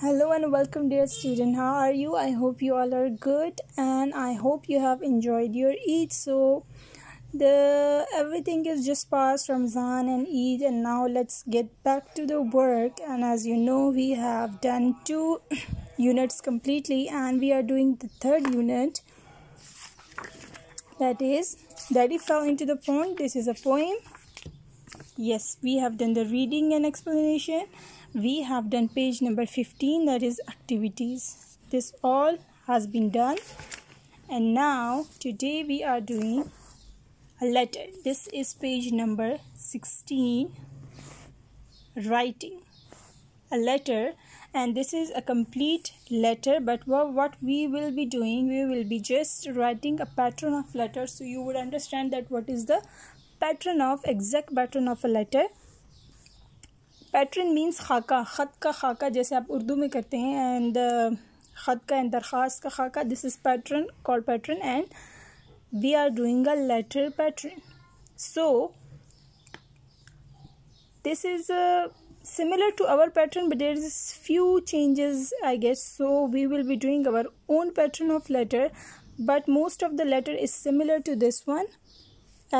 Hello and welcome, dear student. How are you? I hope you all are good and I hope you have enjoyed your Eid. So everything is just past Ramzan and Eid, and now let's get back to the work. And as you know, we have done 2 units completely and we are doing the 3rd unit, that is Daddy Fell into the Pond. This is a poem. Yes, we have done the reading and explanation. We have done page number 15, that is activities. This all has been done, and now today we are doing a letter. This is page number 16, writing a letter, and this is a complete letter. But what we will be doing, we will be just writing a pattern of letters, so you would understand that what is the exact pattern of a letter. Pattern means खाका, ख़त का खाका जैसे आप उर्दू में करते हैं, and ख़त का एंड दरख्वास्त का खाका. This is pattern, called pattern, and we are doing a letter pattern. So this is similar to our pattern, but there is few changes, I guess. So we will be doing our own pattern of letter, but most of the letter is similar to this one,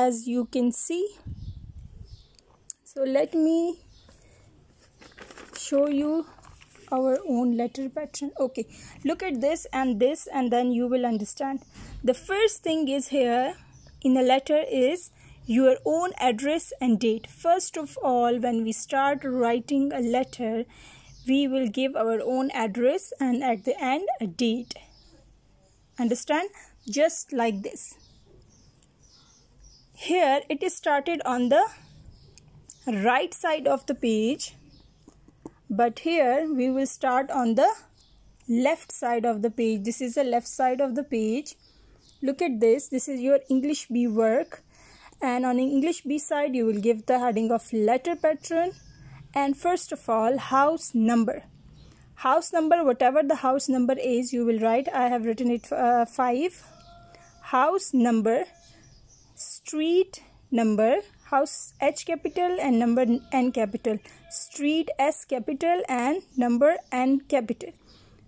as you can see. So let me show you our own letter pattern. Okay, look at this, and then you will understand. The first thing is here in a letter is your own address and date. First of all, when we start writing a letter, we will give our own address and at the end a date. Understand? Just like this. Here it is started on the right side of the page, but here we will start on the left side of the page. This is the left side of the page. Look at this. This is your English B work, and on English B side you will give the heading of letter pattern. And first of all, house number. House number, whatever the house number is, you will write. I have written it 5. House number, street number, house H capital and number N capital, street S capital and number N capital.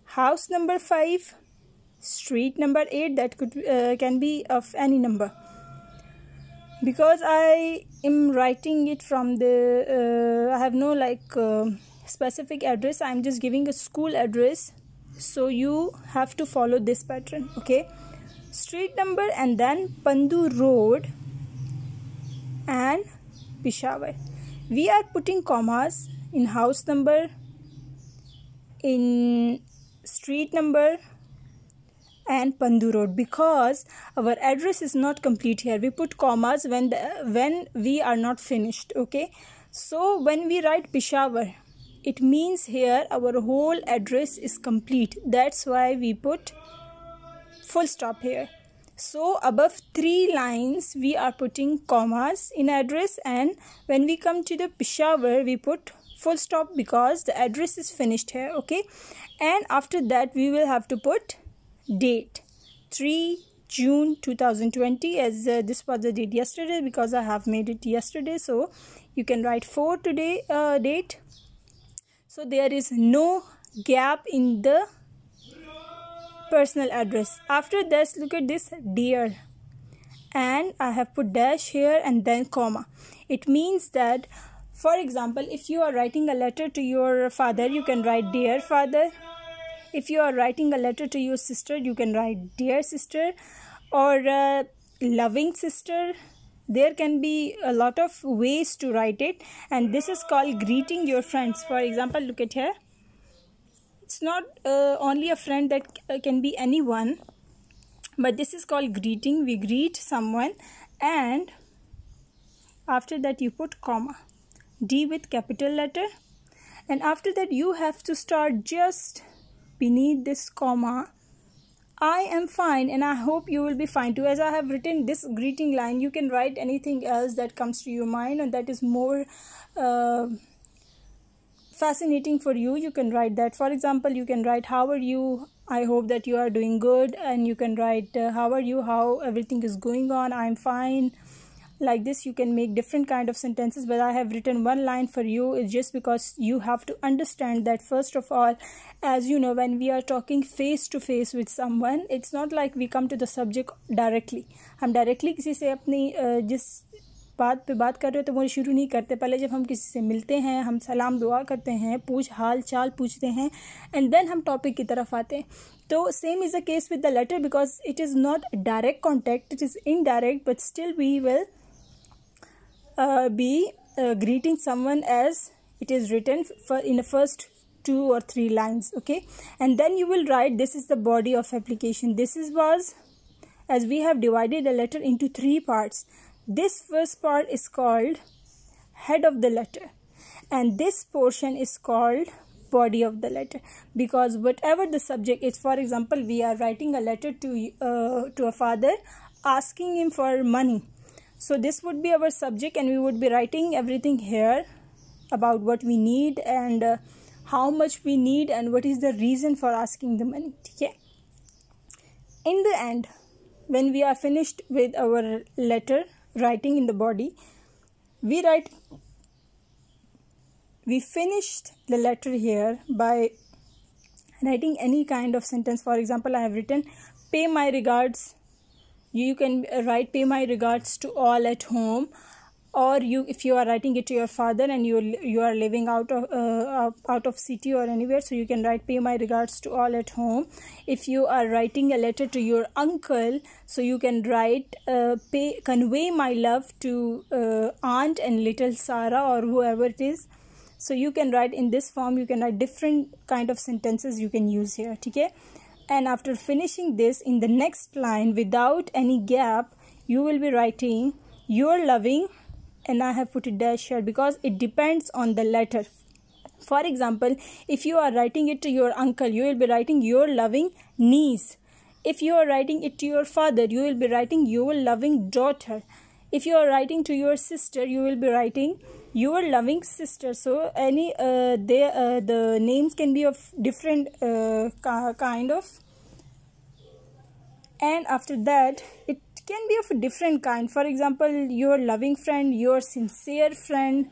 House number 5, street number 8, that can be of any number. Because I am writing it from the I have no specific address, I am just giving a school address, so you have to follow this pattern. Okay, street number, and then Pandu Road and Peshawar. We are putting commas in house number, in street number and Pandu Road, because our address is not complete here. We put commas when we are not finished. Okay, so when we write Peshawar, it means here our whole address is complete. That's why we put full stop here. So above 3 lines we are putting commas in address, and when we come to the Peshawar we put full stop because the address is finished here. Okay, and after that we will have to put date, 3 June 2020, as this was the date yesterday, because I have made it yesterday. So you can write 4 today date. So there is no gap in the personal address. After this, look at this, dear, and I have put dash here and then comma. It means that, for example, if you are writing a letter to your father, you can write dear father. If you are writing a letter to your sister, you can write dear sister, or loving sister. There can be a lot of ways to write it, and this is called greeting your friends. For example, look at here. It's not only a friend, that can be anyone, but this is called greeting. We greet someone, and after that you put comma, D with capital letter, and after that you have to start just beneath this comma, I am fine, and I hope you will be fine too. As I have written this greeting line, you can write anything else that comes to your mind and that is more fascinating for you. You can write that. For example, you can write how are you, I hope that you are doing good, and you can write how are you, how everything is going on, I'm fine, like this. You can make different kind of sentences, but I have written one line for you. It's just because you have to understand that first of all, as you know, when we are talking face to face with someone, it's not like we come to the subject directly. हम directly किसी से अपनी जिस बात पे बात कर रहे हो तो वो शुरू नहीं करते. पहले जब हम किसी से मिलते हैं, हम सलाम दुआ करते हैं, हाल चाल पूछते हैं, एंड देन हम टॉपिक की तरफ आते हैं. तो same is the case with the letter, because it is not direct contact, it is indirect, but still we will be greeting someone as it is written in the first 2 or 3 lines, okay? And then you will write, this is the body of application. This was as we have divided the letter into 3 parts. This first part is called head of the letter, and this portion is called body of the letter, because whatever the subject is, for example, we are writing a letter to a father asking him for money. So this would be our subject, and we would be writing everything here about what we need and how much we need and what is the reason for asking the money. Okay? In the end, when we are finished with our letter writing in the body, we finished the letter here by writing any kind of sentence. For example, I have written pay my regards. You can write pay my regards to all at home, or if you are writing it to your father and you are living out of city or anywhere, so you can write pay my regards to all at home. If you are writing a letter to your uncle, so you can write convey my love to aunt and little Sarah or whoever it is. So you can write in this form. You can write different kind of sentences you can use here. Okay? And after finishing this, in the next line, without any gap, you will be writing your loving, and I have put a dash here because it depends on the letter. For example, if you are writing it to your uncle, you will be writing your loving niece. If you are writing it to your father, you will be writing your loving daughter. If you are writing to your sister, you will be writing your loving sister. So the names can be of different kind of, and after that it can be of a different kind. For example, your loving friend, your sincere friend,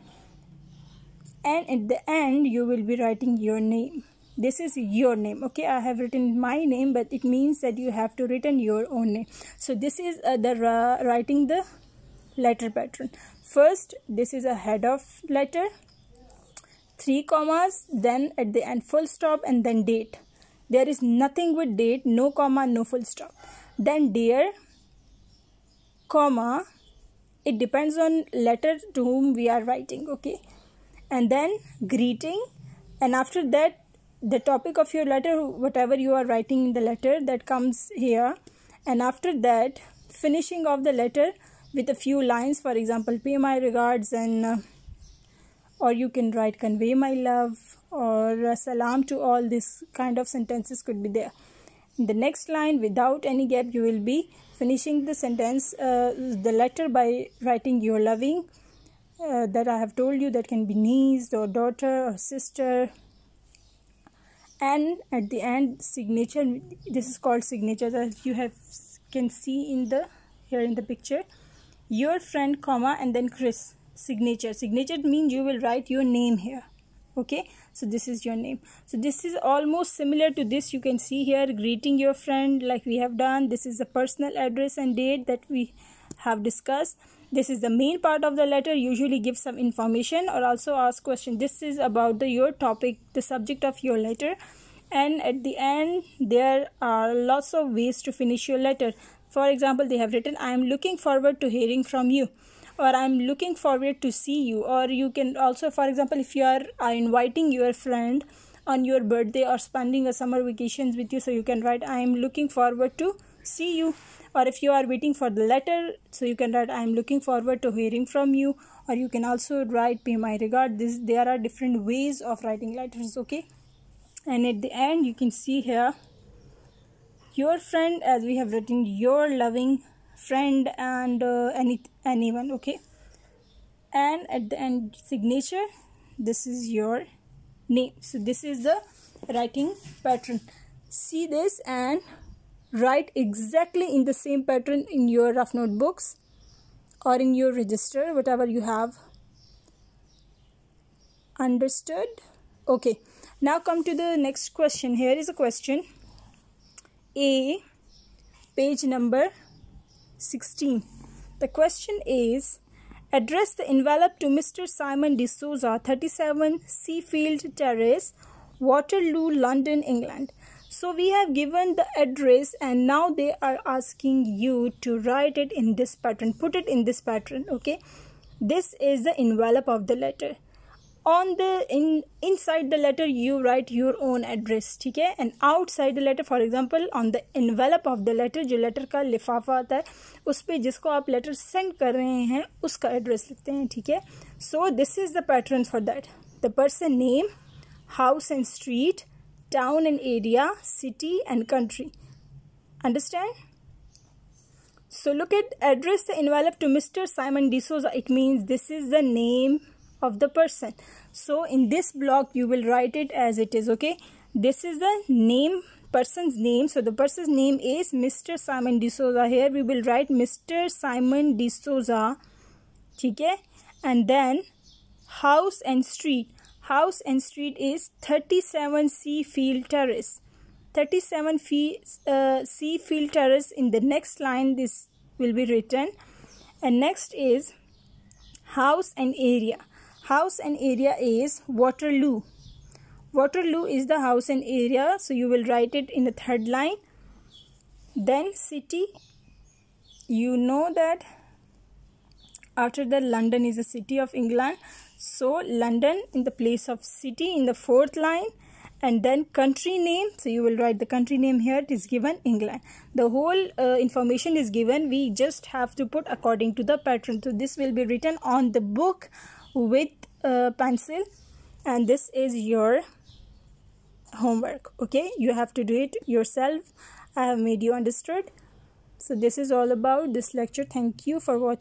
and at the end you will be writing your name. This is your name. Okay, I have written my name, but it means that you have to written your own name. So this is writing the letter pattern. First, this is a head of letter, 3 commas, then at the end full stop, and then date. There is nothing with date, no comma, no full stop. Then dear, comma, it depends on letter to whom we are writing, okay? And then greeting, and after that the topic of your letter, whatever you are writing in the letter, that comes here. And after that, finishing of the letter with a few lines. For example, pay my regards, and or you can write convey my love, or salam to all. This kind of sentences could be there. In the next line, without any gap, you will be finishing the sentence, the letter, by writing your loving, that I have told you, that can be niece or daughter or sister. And at the end, signature. This is called signature, as you can see in the picture. Your friend, comma, and then Chris, signature. Signature means you will write your name here. Okay, so this is your name. So this is almost similar to this. You can see here, greeting your friend, like we have done. This is the personal address and date that we have discussed. This is the main part of the letter, usually give some information or also ask question. This is about your topic, the subject of your letter. And at the end, there are lots of ways to finish your letter. For example, they have written, I am looking forward to hearing from you, or I am looking forward to see you. Or you can also, for example, if you are inviting your friend on your birthday or spending a summer vacations with you, so you can write, I am looking forward to see you. Or if you are waiting for the letter, so you can write, I am looking forward to hearing from you. Or you can also write, pay my regard. There are different ways of writing letters, okay? And at the end, you can see here, your friend, as we have written, your loving friend, and anyone, okay? And at the end, signature, this is your name. So this is the writing pattern. See this and write exactly in the same pattern in your rough notebooks, or in your register, whatever you have understood. Okay, now come to the next question. Here is a question A, page number 16. The question is, address the envelope to Mr. Simon D'Souza, 37 Seafield Terrace, Waterloo, London, England. So we have given the address and now they are asking you to write it in this pattern. Put it in this pattern, okay? This is the envelope of the letter. On the inside the letter you write your own address, ठीक है? And outside the letter, for example, on the envelope of the letter, जो letter का लिफाफा आता है उस पे जिसको आप letter send कर रहे हैं उसका address लिखते हैं, ठीक है? So this is the pattern for that. The person name, house and street, town and area, city and country. Understand? So look at address the envelope to Mr. Simon D'Souza. It means this is the name of the person. So in this block you will write it as it is, okay? This is the name, person's name. So the person's name is Mr. Simon D'Souza. Here we will write Mr. Simon D'Souza, okay? And then house and street. House and street is 37 Seafield Terrace. 37 Seafield Terrace. In the next line this will be written. And next is house and area. House and area is Waterloo. Waterloo is the house and area. So you will write it in the third line. Then city. You know that after that London is a city of England. So London in the place of city in the fourth line. And then country name. So you will write the country name here. It is given England. The whole information is given. We just have to put according to the pattern. So this will be written on the book with pencil, and this is your homework, okay? You have to do it yourself. I have made you understood. So this is all about this lecture. Thank you for watching.